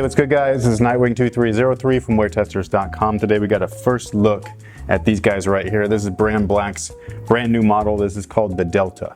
what's good guys? This is Nightwing2303 from WearTesters.com. Today we got a first look at these guys right here. This is Brandblack's brand new model. This is called the Delta.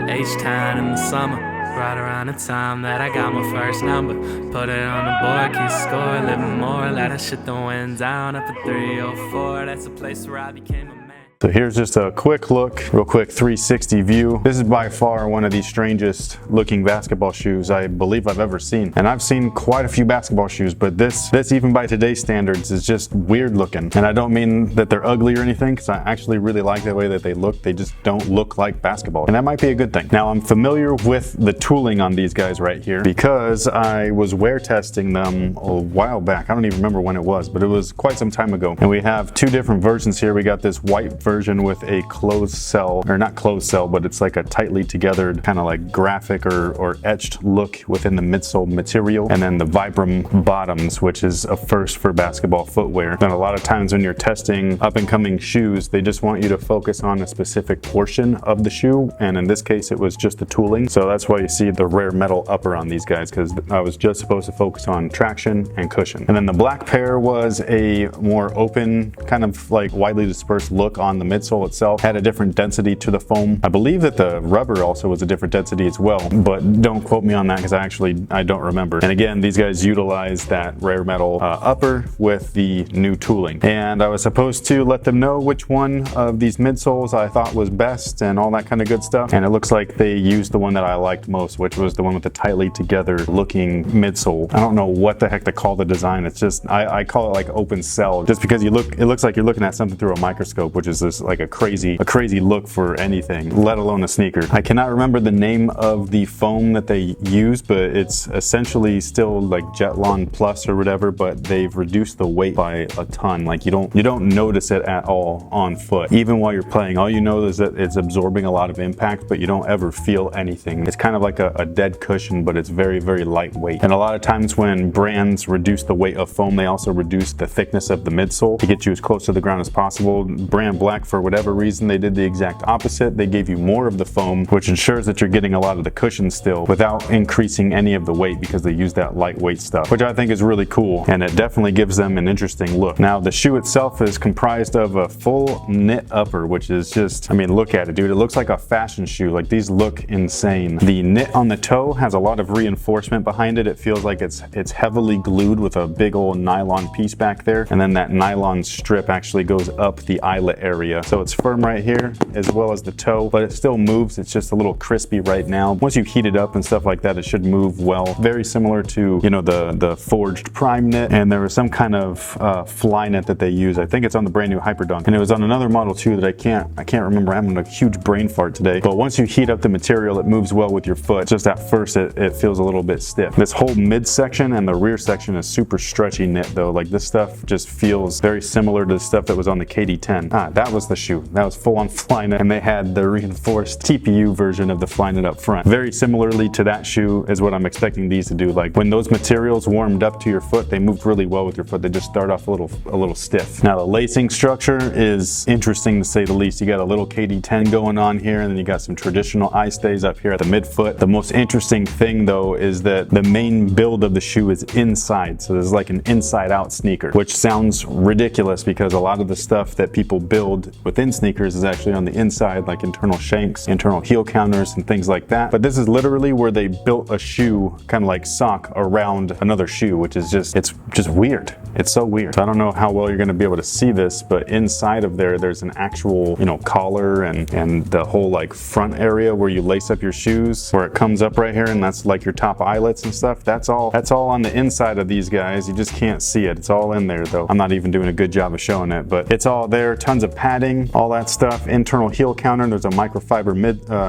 H-Town in the summer, right around the time that I got my first number. Put it on the board, keep score, living more. Let that shit the wind down up at 304. That's the place where I became a man. So here's just a quick look, real quick 360 view. This is by far one of the strangest looking basketball shoes I believe I've ever seen. And I've seen quite a few basketball shoes, but this even by today's standards is just weird looking. And I don't mean that they're ugly or anything, because I actually really like the way that they look. They just don't look like basketball. And that might be a good thing. Now I'm familiar with the tooling on these guys right here because I was wear testing them a while back. I don't even remember when it was, but it was quite some time ago. And we have two different versions here. We got this white version with a closed cell, or not closed cell, but it's like a tightly togethered kind of like graphic or etched look within the midsole material, and then the Vibram bottoms, which is a first for basketball footwear. And a lot of times when you're testing up and coming shoes, they just want you to focus on a specific portion of the shoe, and in this case it was just the tooling. So that's why you see the rare metal upper on these guys, because I was just supposed to focus on traction and cushion. And then the black pair was a more open, kind of like widely dispersed look on the midsole itself. Had a different density to the foam. I believe that the rubber also was a different density as well, but don't quote me on that because I don't remember. And again, these guys utilize that rare metal upper with the new tooling. And I was supposed to let them know which one of these midsoles I thought was best and all that kind of good stuff. And it looks like they used the one that I liked most, which was the one with the tightly together looking midsole. I don't know what the heck to call the design. It's just, I call it like open cell, just because it looks like you're looking at something through a microscope, which is this like a crazy look for anything, let alone a sneaker. I cannot remember the name of the foam that they use, but it's essentially still like Jetlon Plus or whatever, but they've reduced the weight by a ton. Like you don't notice it at all on foot. Even while you're playing, all you know is that it's absorbing a lot of impact, but you don't ever feel anything. It's kind of like a dead cushion, but it's very, very lightweight. And a lot of times when brands reduce the weight of foam, they also reduce the thickness of the midsole to get you as close to the ground as possible. Brandblack, for whatever reason, they did the exact opposite. They gave you more of the foam, which ensures that you're getting a lot of the cushion still without increasing any of the weight, because they use that lightweight stuff, which I think is really cool, and it definitely gives them an interesting look. Now the shoe itself is comprised of a full knit upper, which is just, I mean, look at it, dude. It looks like a fashion shoe. Like, these look insane. The knit on the toe has a lot of reinforcement behind it. It feels like it's heavily glued with a big old nylon piece back there, and then that nylon strip actually goes up the eyelet area. So it's firm right here as well as the toe, but it still moves. It's just a little crispy right now. Once you heat it up and stuff like that, it should move well. Very similar to, you know, the forged prime knit. And there was some kind of fly knit that they use. I think it's on the brand new Hyperdunk, and it was on another model too that I can't remember. I'm having a huge brain fart today. But once you heat up the material, it moves well with your foot. Just at first it feels a little bit stiff. This whole midsection and the rear section is super stretchy knit though. Like, this stuff just feels very similar to the stuff that was on the KD10. That was the shoe. That was full on fly knit, and they had the reinforced TPU version of the fly knit up front. Very similarly to that shoe is what I'm expecting these to do. Like, when those materials warmed up to your foot, they moved really well with your foot. They just start off a little stiff. Now the lacing structure is interesting to say the least. You got a little KD10 going on here, and then you got some traditional eye stays up here at the midfoot. The most interesting thing though is that the main build of the shoe is inside. So there's like an inside out sneaker, which sounds ridiculous because a lot of the stuff that people build within sneakers is actually on the inside, like internal shanks, internal heel counters, and things like that. But this is literally where they built a shoe, kind of like sock, around another shoe, which is it's just weird. It's so weird. So I don't know how well you're going to be able to see this, but inside of there's an actual, you know, collar and the whole like front area where you lace up your shoes, where it comes up right here, and that's like your top eyelets and stuff. That's all on the inside of these guys. You just can't see it. It's all in there though. I'm not even doing a good job of showing it, but it's all there. Tons of padding padding, all that stuff, internal heel counter. There's a microfiber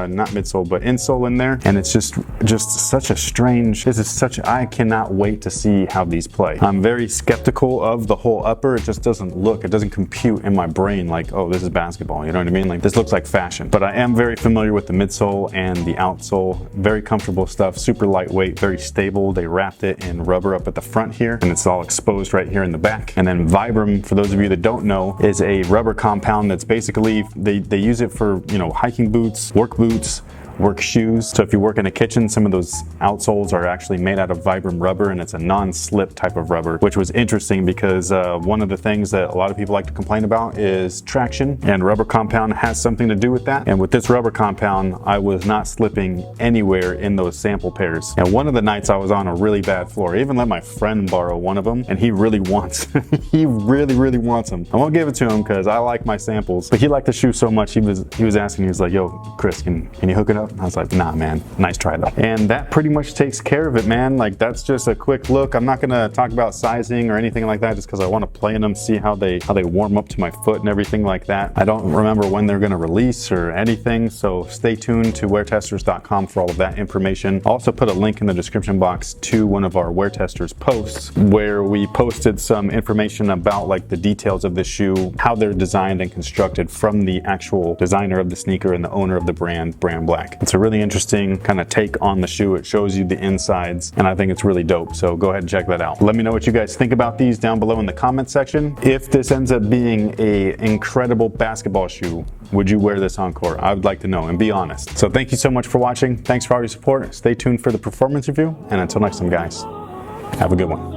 not midsole, but insole in there. And it's just such a strange, I cannot wait to see how these play. I'm very skeptical of the whole upper. It just it doesn't compute in my brain like, oh, this is basketball. You know what I mean? Like, this looks like fashion. But I am very familiar with the midsole and the outsole. Very comfortable stuff, super lightweight, very stable. They wrapped it in rubber up at the front here, and it's all exposed right here in the back. And then Vibram, for those of you that don't know, is a rubber compound that's basically, they use it for, you know, hiking boots, work shoes. So if you work in a kitchen, some of those outsoles are actually made out of Vibram rubber, and it's a non-slip type of rubber, which was interesting because one of the things that a lot of people like to complain about is traction, and rubber compound has something to do with that. And with this rubber compound, I was not slipping anywhere in those sample pairs. And one of the nights I was on a really bad floor. I even let my friend borrow one of them, and he really wants, he really wants them. I won't give it to him because I like my samples, but he liked the shoe so much, he was asking, he was like, yo, Chris, can you hook it up? I was like, nah, man, nice try though. And that pretty much takes care of it, man. Like, that's just a quick look. I'm not gonna talk about sizing or anything like that just because I want to play in them, see how they warm up to my foot and everything like that. I don't remember when they're gonna release or anything, so stay tuned to WearTesters.com for all of that information. I'll also put a link in the description box to one of our WearTesters posts where we posted some information about like the details of the shoe, how they're designed and constructed from the actual designer of the sneaker and the owner of the brand, Brandblack. It's a really interesting kind of take on the shoe. It shows you the insides, and I think it's really dope. So go ahead and check that out. Let me know what you guys think about these down below in the comment section. If this ends up being an incredible basketball shoe, would you wear this on court? I would like to know, and be honest. So thank you so much for watching. Thanks for all your support. Stay tuned for the performance review, and until next time, guys, have a good one.